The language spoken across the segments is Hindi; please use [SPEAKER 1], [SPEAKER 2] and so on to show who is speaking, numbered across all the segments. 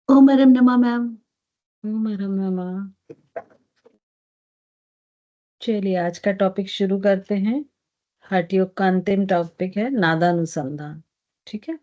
[SPEAKER 1] ओम परम नमः मैम।
[SPEAKER 2] ओम हरम नमः। चलिए आज का टॉपिक शुरू करते हैं। हठ योग का अंतिम टॉपिक है नादानुसंधान। ठीक है।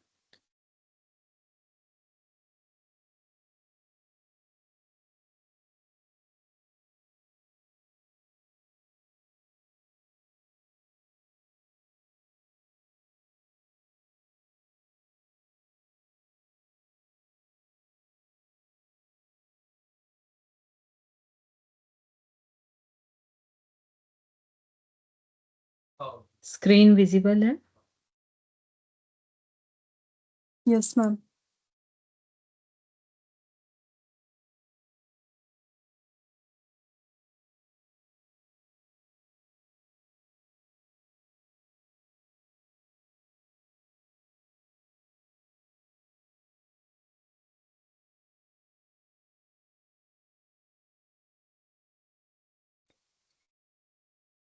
[SPEAKER 2] स्क्रीन विजिबल है?
[SPEAKER 1] Yes ma'am.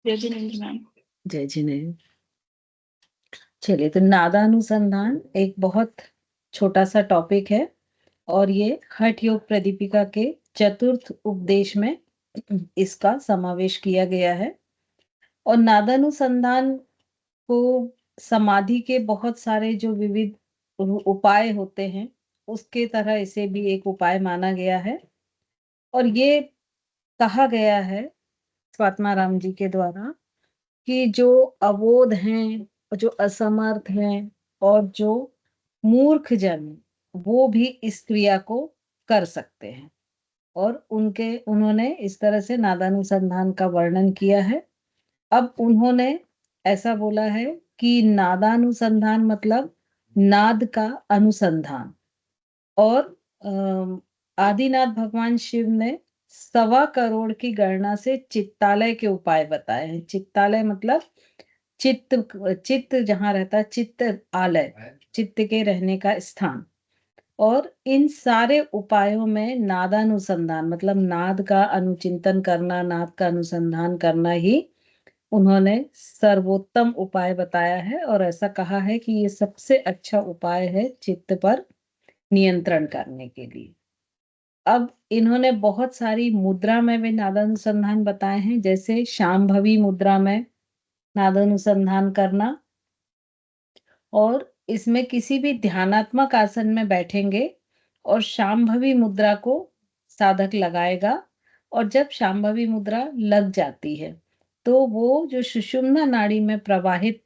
[SPEAKER 1] जय जिनेन्द्र मैम।
[SPEAKER 2] जय जिनेन्द्र। चलिए तो नादानुसंधान एक बहुत छोटा सा टॉपिक है और ये हठ योग प्रदीपिका के चतुर्थ उपदेश में इसका समावेश किया गया है। और नादानुसंधान को समाधि के बहुत सारे जो विविध उपाय होते हैं उसके तरह इसे भी एक उपाय माना गया है। और ये कहा गया है स्वात्माराम जी के द्वारा कि जो अबोध हैं, जो असमर्थ हैं और जो मूर्ख जन वो भी इस क्रिया को कर सकते हैं। और उन्होंने इस तरह से नादानुसंधान का वर्णन किया है। अब उन्होंने ऐसा बोला है कि नादानुसंधान मतलब नाद का अनुसंधान। और आदिनाथ भगवान शिव ने 1.25 करोड़ की गणना से चित्तालय के उपाय बताए हैं। चित्तालय मतलब चित्त, चित्त जहाँ रहता है, चित्त आलय, चित्त के रहने का स्थान। और इन सारे उपायों में नादानुसंधान मतलब नाद का अनुचिंतन करना, नाद का अनुसंधान करना ही उन्होंने सर्वोत्तम उपाय बताया है। और ऐसा कहा है कि ये सबसे अच्छा उपाय है चित्त पर नियंत्रण करने के लिए। अब इन्होंने बहुत सारी मुद्रा में भी नादानुसंधान बताए हैं, जैसे शांभवी मुद्रा में नादानुसंधान करना। और इसमें किसी भी ध्यानात्मक आसन में बैठेंगे और शांभवी मुद्रा को साधक लगाएगा। और जब शांभवी मुद्रा लग जाती है तो वो जो सुषुम्ना नाड़ी में प्रवाहित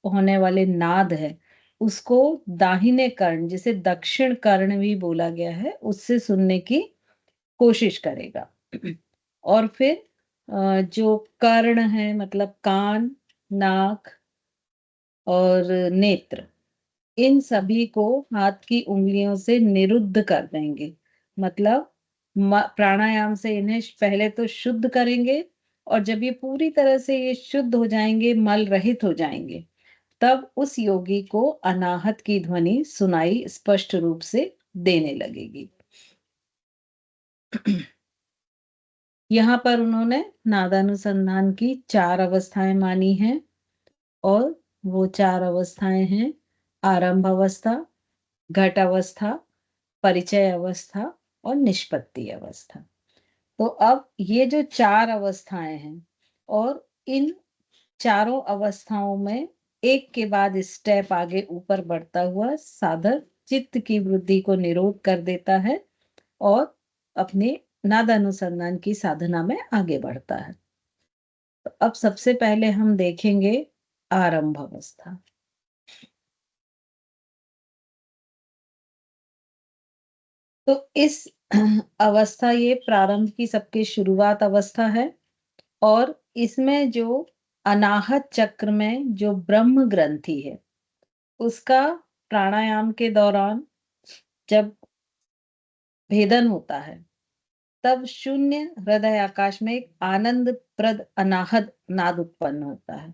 [SPEAKER 2] होने वाले नाद है उसको दाहिने कर्ण, जिसे दक्षिण कर्ण भी बोला गया है, उससे सुनने की कोशिश करेगा। और फिर जो कर्ण है मतलब कान, नाक और नेत्र, इन सभी को हाथ की उंगलियों से निरुद्ध कर देंगे। मतलब प्राणायाम से इन्हें पहले तो शुद्ध करेंगे और जब ये पूरी तरह से ये शुद्ध हो जाएंगे, मल रहित हो जाएंगे, तब उस योगी को अनाहत की ध्वनि सुनाई स्पष्ट रूप से देने लगेगी। यहाँ पर उन्होंने नादानुसंधान की 4 अवस्थाएं मानी हैं। और वो 4 अवस्थाएं हैं आरंभ अवस्था, घट अवस्था, परिचय अवस्था और निष्पत्ति अवस्था। तो अब ये जो 4 अवस्थाएं हैं और इन चारों अवस्थाओं में एक के बाद स्टेप आगे ऊपर बढ़ता हुआ साधक चित्त की वृद्धि को निरोध कर देता है और अपने नादानुसंधान की साधना में आगे बढ़ता है। तो अब सबसे पहले हम देखेंगे आरंभ अवस्था। तो इस अवस्था, ये प्रारंभ की सबकी शुरुआत अवस्था है। और इसमें जो अनाहत चक्र में जो ब्रह्म ग्रंथि है उसका प्राणायाम के दौरान जब भेदन होता है तब शून्य हृदय आकाश में एक आनंद प्रद अनाहत नाद उत्पन्न होता है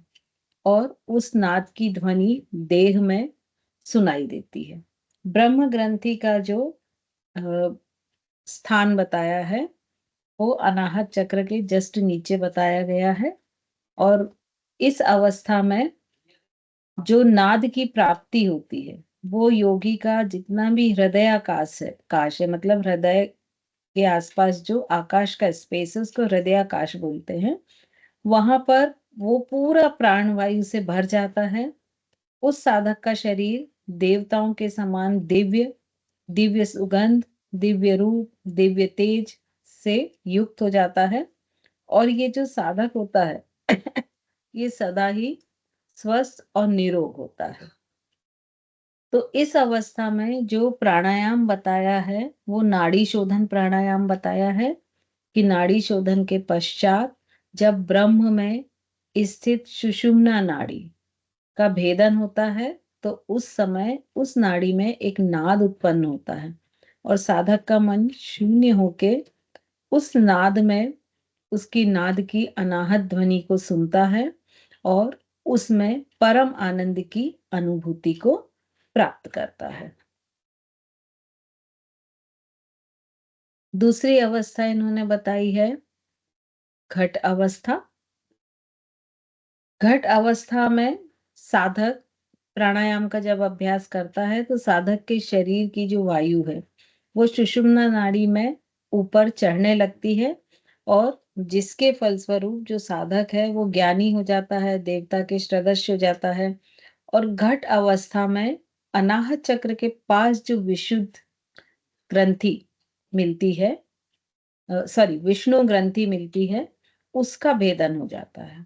[SPEAKER 2] और उस नाद की ध्वनि देह में सुनाई देती है। ब्रह्म ग्रंथि का जो अ, स्थान बताया है वो अनाहत चक्र के जस्ट नीचे बताया गया है। और इस अवस्था में जो नाद की प्राप्ति होती है वो योगी का जितना भी काश है, मतलब हृदय के आसपास जो आकाश का स्पेस है उसको हृदयाकाश बोलते हैं। वहां पर वो पूरा प्राणवायु से भर जाता है। उस साधक का शरीर देवताओं के समान दिव्य, दिव्य सुगंध, दिव्य रूप, दिव्य तेज से युक्त हो जाता है। और ये जो साधक होता है ये सदा ही स्वस्थ और निरोग होता है। तो इस अवस्था में जो प्राणायाम बताया है वो नाड़ी शोधन प्राणायाम बताया है कि नाड़ी शोधन के पश्चात जब ब्रह्म में स्थित सुषुम्ना नाड़ी का भेदन होता है तो उस समय उस नाड़ी में एक नाद उत्पन्न होता है और साधक का मन शून्य होके उस नाद में उसकी नाद की अनाहत ध्वनि को सुनता है और उसमें परम आनंद की अनुभूति को प्राप्त करता है। दूसरी अवस्था इन्होंने बताई है घट अवस्था। घट अवस्था में साधक प्राणायाम का जब अभ्यास करता है तो साधक के शरीर की जो वायु है वो सुषुम्ना नाड़ी में ऊपर चढ़ने लगती है और जिसके फलस्वरूप जो साधक है वो ज्ञानी हो जाता है, देवता के सदस्य हो जाता है। और घट अवस्था में अनाहत चक्र के पास जो विशुद्ध ग्रंथि मिलती है, सॉरी विष्णु ग्रंथि मिलती है, उसका भेदन हो जाता है।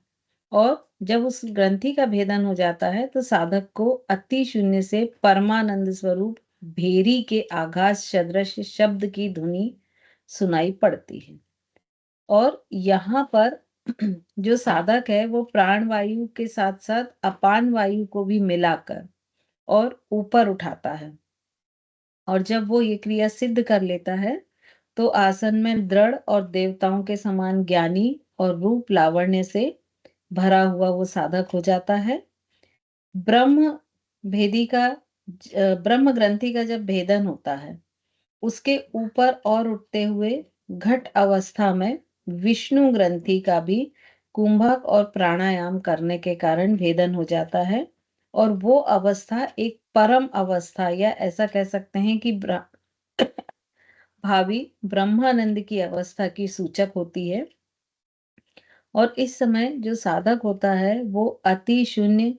[SPEAKER 2] और जब उस ग्रंथि का भेदन हो जाता है तो साधक को अति शून्य से परमानंद स्वरूप भेरी के आघात सदृश शब्द की धुनी सुनाई पड़ती है। और यहाँ पर जो साधक है वो प्राण वायु के साथ साथ अपान वायु को भी मिलाकर और ऊपर उठाता है। और जब वो ये क्रिया सिद्ध कर लेता है तो आसन में दृढ़ और देवताओं के समान ज्ञानी और रूप लावण्य से भरा हुआ वो साधक हो जाता है। ब्रह्म भेदी का ब्रह्म ग्रंथि का जब भेदन होता है उसके ऊपर और उठते हुए घट अवस्था में विष्णु ग्रंथि का भी कुंभक और प्राणायाम करने के कारण भेदन हो जाता है। और वो अवस्था एक परम अवस्था या ऐसा कह सकते हैं कि भावी ब्रह्मानंद की अवस्था की सूचक होती है। और इस समय जो साधक होता है वो अति शून्य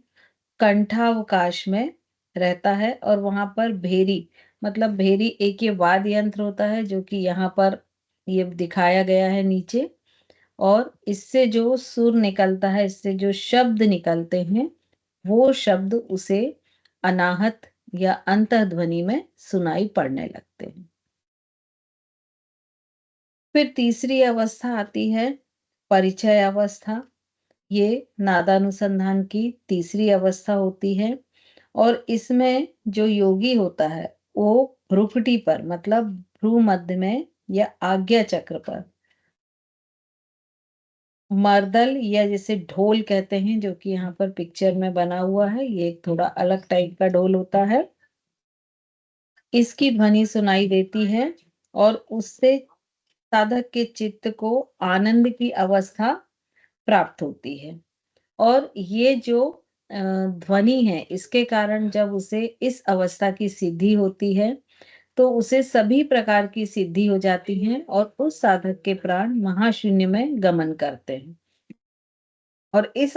[SPEAKER 2] कंठावकाश में रहता है और वहां पर भेरी, मतलब भेरी एक ये वाद्य यंत्र होता है जो कि यहाँ पर ये दिखाया गया है नीचे। और इससे जो सुर निकलता है, इससे जो शब्द निकलते हैं वो शब्द उसे अनाहत या अंतःध्वनि में सुनाई पड़ने लगते हैं। फिर तीसरी अवस्था आती है परिचय अवस्था। ये नादानुसंधान की तीसरी अवस्था होती है और इसमें जो योगी होता है वो भ्रुकुटी पर, मतलब भ्रू मध्य में या आज्ञा चक्र पर मर्दल या जिसे ढोल कहते हैं, जो कि यहाँ पर पिक्चर में बना हुआ है, ये एक थोड़ा अलग टाइप का ढोल होता है, इसकी ध्वनि सुनाई देती है और उससे साधक के चित्त को आनंद की अवस्था प्राप्त होती है। और ये जो ध्वनि है इसके कारण जब उसे इस अवस्था की सिद्धि होती है तो उसे सभी प्रकार की सिद्धि हो जाती है और उस साधक के प्राण महाशून्य में गमन करते हैं। और इस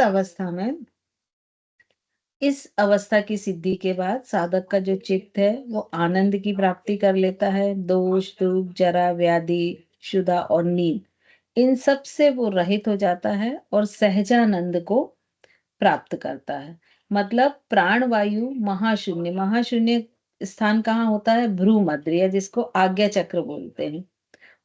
[SPEAKER 2] अवस्था की सिद्धि के बाद साधक का जो चित्त है वो आनंद की प्राप्ति कर लेता है। दोष, दुख, जरा, व्याधि, क्षुधा और नींद, इन सब से वो रहित हो जाता है और सहजानंद को प्राप्त करता है। मतलब प्राण वायु महाशून्य, महाशून्य स्थान कहाँ होता है? भ्रू मध्य, या जिसको आज्ञा चक्र बोलते हैं।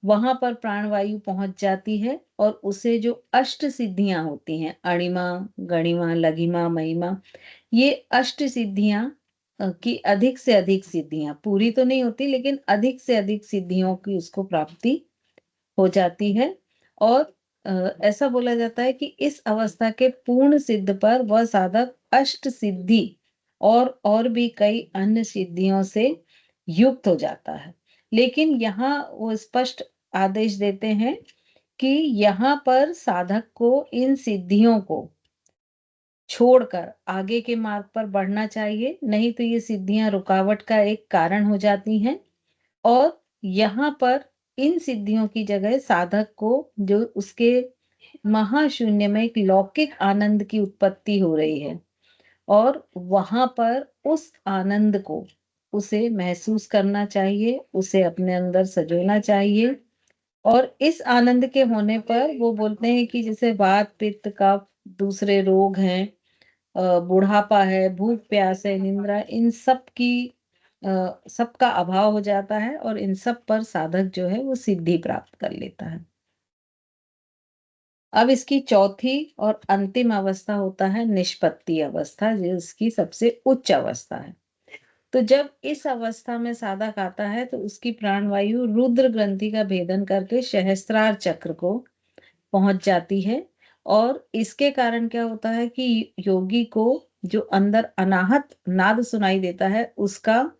[SPEAKER 2] वहां पर प्राणवायु पहुंच जाती है और उसे जो अष्ट सिद्धियां होती हैं, अणिमा, गणिमा, लघिमा, महिमा, ये अष्ट सिद्धियां की अधिक से अधिक सिद्धियां, पूरी तो नहीं होती लेकिन अधिक से अधिक सिद्धियों की उसको प्राप्ति हो जाती है। और ऐसा बोला जाता है कि इस अवस्था के पूर्ण सिद्ध पर वह साधक अष्ट सिद्धि और भी कई अन्य सिद्धियों से युक्त हो जाता है। लेकिन यहाँ वो स्पष्ट आदेश देते हैं कि यहाँ पर साधक को इन सिद्धियों को छोड़कर आगे के मार्ग पर बढ़ना चाहिए, नहीं तो ये सिद्धियां रुकावट का एक कारण हो जाती हैं। और यहाँ पर इन सिद्धियों की जगह साधक को जो उसके महाशून्य में एक लौकिक आनंद की उत्पत्ति हो रही है, और वहां पर उस आनंद को उसे महसूस करना चाहिए, उसे अपने अंदर सजोना चाहिए। और इस आनंद के होने पर वो बोलते हैं कि जैसे वात पित्त कफ दूसरे रोग हैं, बुढ़ापा है, भूख प्यास है, निद्रा, इन सब की सबका अभाव हो जाता है, और इन सब पर साधक जो है वो सिद्धि प्राप्त कर लेता है। अब इसकी चौथी और अंतिम अवस्था होता है निष्पत्ति अवस्था, जो इसकी सबसे उच्च अवस्था है। तो जब इस अवस्था में साधक आता है तो उसकी प्राणवायु रुद्र ग्रंथि का भेदन करके सहस्त्रार चक्र को पहुंच जाती है। और इसके कारण क्या होता है कि योगी को जो अंदर अनाहत नाद सुनाई देता है, उसका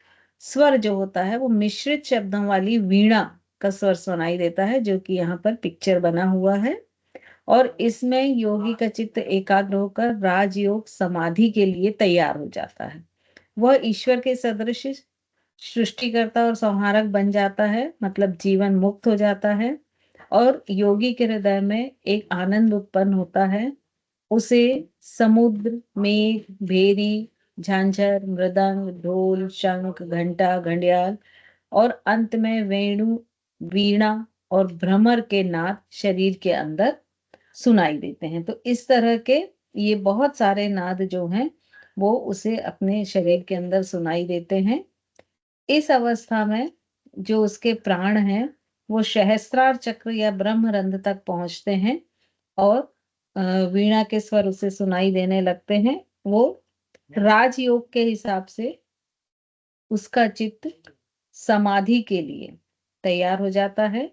[SPEAKER 2] स्वर जो होता है वो मिश्रित शब्दों वाली वीणा का स्वर सुनाई देता है, जो कि यहाँ पर पिक्चर बना हुआ है। और इसमें योगी का चित्त एकाग्र होकर राजयोग समाधि के लिए तैयार हो जाता है। वह ईश्वर के सदृश सृष्टिकर्ता और संहारक बन जाता है, मतलब जीवन मुक्त हो जाता है। और योगी के हृदय में एक आनंद उत्पन्न होता है। उसे समुद्र, मेघ, भेरी, झांझर, मृदंग, ढोल, शंख, घंटा, घड़ियाल और अंत में वेणु, वीणा और भ्रमर के नाद शरीर के अंदर सुनाई देते हैं। तो इस तरह के ये बहुत सारे नाद जो हैं वो उसे अपने शरीर के अंदर सुनाई देते हैं। इस अवस्था में जो उसके प्राण हैं वो सहस्त्रार चक्र या ब्रह्मरंध्र तक पहुंचते हैं, और वीणा के स्वर उसे सुनाई देने लगते हैं। वो राजयोग के हिसाब से उसका चित्त समाधि के लिए तैयार हो जाता है।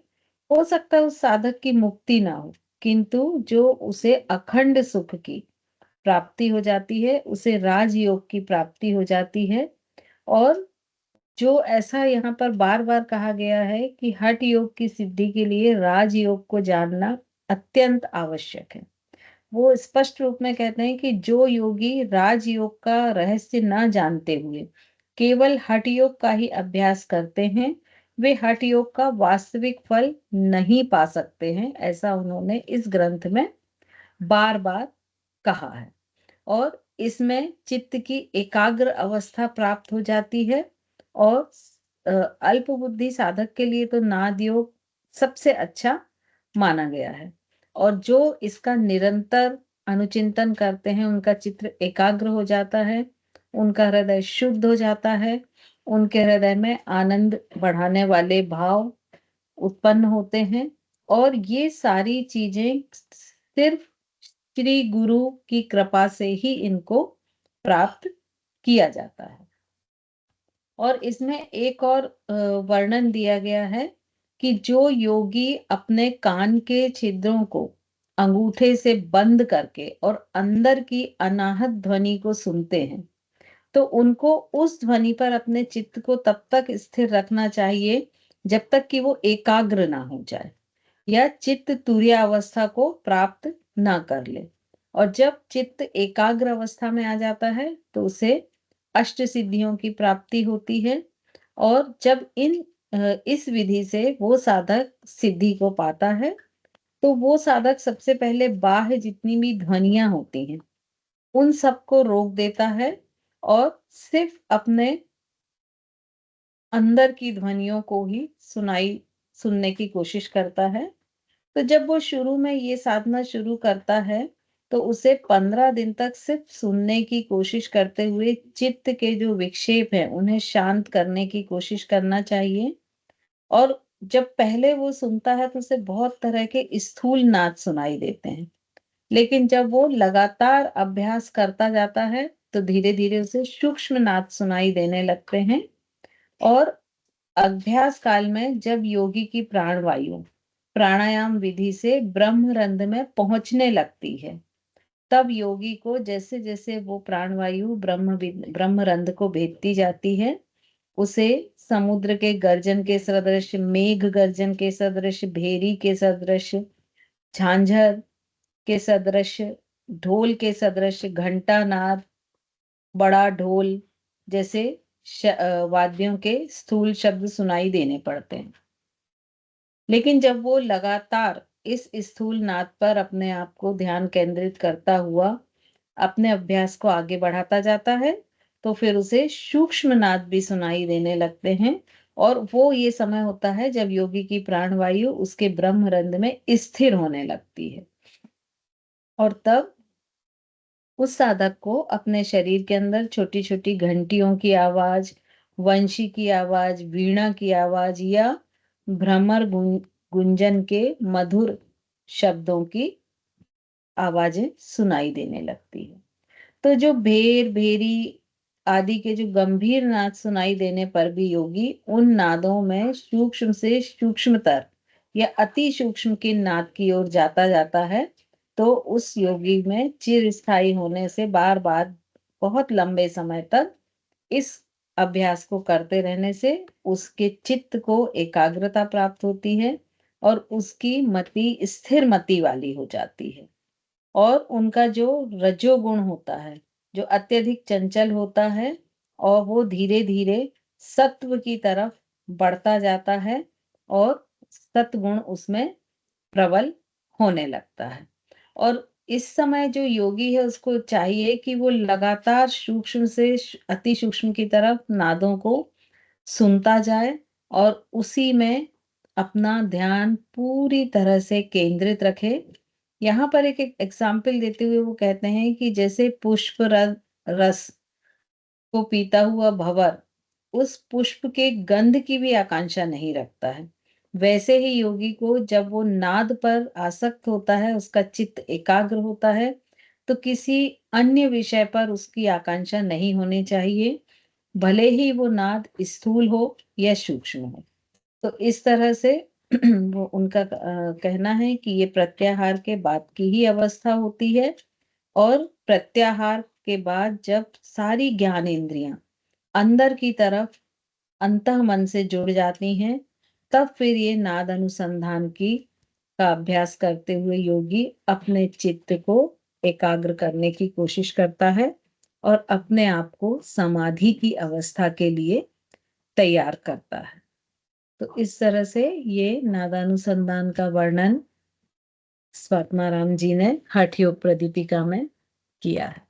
[SPEAKER 2] हो सकता है उस साधक की मुक्ति ना हो, किंतु जो उसे अखंड सुख की प्राप्ति हो जाती है, उसे राजयोग की प्राप्ति हो जाती है। और जो ऐसा यहाँ पर बार बार कहा गया है कि हठ योग की सिद्धि के लिए राजयोग को जानना अत्यंत आवश्यक है। वो स्पष्ट रूप में कहते हैं कि जो योगी राजयोग का रहस्य न जानते हुए केवल हठ योग का ही अभ्यास करते हैं, वे हठ योग का वास्तविक फल नहीं पा सकते हैं, ऐसा उन्होंने इस ग्रंथ में बार बार कहा है। और इसमें चित्त की एकाग्र अवस्था प्राप्त हो जाती है। और अल्प बुद्धि साधक के लिए तो नाद योग सबसे अच्छा माना गया है। और जो इसका निरंतर अनुचिंतन करते हैं उनका चित्त एकाग्र हो जाता है, उनका हृदय शुद्ध हो जाता है, उनके हृदय में आनंद बढ़ाने वाले भाव उत्पन्न होते हैं। और ये सारी चीजें सिर्फ श्री गुरु की कृपा से ही इनको प्राप्त किया जाता है। और इसमें एक और वर्णन दिया गया है कि जो योगी अपने कान के छिद्रों को अंगूठे से बंद करके और अंदर की अनाहत ध्वनि को सुनते हैं, तो उनको उस ध्वनि पर अपने चित्त को तब तक स्थिर रखना चाहिए जब तक कि वो एकाग्र ना हो जाए या चित्त तुरीय अवस्था को प्राप्त ना कर ले। और जब चित्त एकाग्र अवस्था में आ जाता है तो उसे अष्ट सिद्धियों की प्राप्ति होती है। और जब इस विधि से वो साधक सिद्धि को पाता है, तो वो साधक सबसे पहले बाह्य जितनी भी ध्वनियां होती हैं उन सबको रोक देता है, और सिर्फ अपने अंदर की ध्वनियों को ही सुनने की कोशिश करता है। तो जब वो शुरू में ये साधना शुरू करता है तो उसे 15 दिन तक सिर्फ सुनने की कोशिश करते हुए चित्त के जो विक्षेप है उन्हें शांत करने की कोशिश करना चाहिए। और जब पहले वो सुनता है तो उसे बहुत तरह के स्थूल नाद सुनाई देते हैं, लेकिन जब वो लगातार अभ्यास करता जाता है तो धीरे धीरे उसे सूक्ष्म नाद सुनाई देने लगते हैं। और अभ्यास काल में जब योगी की प्राणवायु प्राणायाम विधि से ब्रह्मरंध्र में पहुंचने लगती है, तब योगी को जैसे जैसे वो प्राणवायु ब्रह्मरंध्र को भेदती जाती है, उसे समुद्र के गर्जन के सदृश, मेघ गर्जन के सदृश, भेरी के सदृश, झांझर के सदृश, ढोल के सदृश घंटा नाद, बड़ा ढोल जैसे वाद्यों के स्थूल शब्द सुनाई देने पड़ते हैं। लेकिन जब वो लगातार इस स्थूल नाद पर अपने आप को ध्यान केंद्रित करता हुआ अपने अभ्यास को आगे बढ़ाता जाता है, तो फिर उसे सूक्ष्म नाद भी सुनाई देने लगते हैं। और वो ये समय होता है जब योगी की प्राणवायु उसके ब्रह्मरंध्र में स्थिर होने लगती है। और तब उस साधक को अपने शरीर के अंदर छोटी छोटी घंटियों की आवाज, वंशी की आवाज, वीणा की आवाज या भ्रमर गुंजन के मधुर शब्दों की आवाजें सुनाई देने लगती है। तो जो भेर भेरी आदि के जो गंभीर नाद सुनाई देने पर भी योगी उन नादों में सूक्ष्म से सूक्ष्मतर या अति सूक्ष्म के नाद की ओर जाता जाता है, तो उस योगी में चिर स्थायी होने से बार बार बहुत लंबे समय तक इस अभ्यास को करते रहने से उसके चित्त को एकाग्रता प्राप्त होती है और उसकी मति स्थिर मति वाली हो जाती है। और उनका जो रजोगुण होता है, जो अत्यधिक चंचल होता है, और वो धीरे धीरे सत्व की तरफ बढ़ता जाता है और सत्गुण उसमें प्रबल होने लगता है। और इस समय जो योगी है उसको चाहिए कि वो लगातार सूक्ष्म से अति सूक्ष्म की तरफ नादों को सुनता जाए और उसी में अपना ध्यान पूरी तरह से केंद्रित रखे। यहाँ पर एक एग्जाम्पल देते हुए वो कहते हैं कि जैसे पुष्प रस को पीता हुआ भंवर उस पुष्प के गंध की भी आकांक्षा नहीं रखता है, वैसे ही योगी को जब वो नाद पर आसक्त होता है, उसका चित्त एकाग्र होता है, तो किसी अन्य विषय पर उसकी आकांक्षा नहीं होनी चाहिए, भले ही वो नाद स्थूल हो या सूक्ष्म हो। तो इस तरह से वो उनका कहना है कि ये प्रत्याहार के बाद की ही अवस्था होती है। और प्रत्याहार के बाद जब सारी ज्ञान इंद्रियां अंदर की तरफ अंतः मन से जुड़ जाती हैं, तब फिर ये नाद अनुसंधान की का अभ्यास करते हुए योगी अपने चित्त को एकाग्र करने की कोशिश करता है और अपने आप को समाधि की अवस्था के लिए तैयार करता है। तो इस तरह से ये नादानुसंधान का वर्णन स्वात्माराम जी ने हठ योग प्रदीपिका में किया है।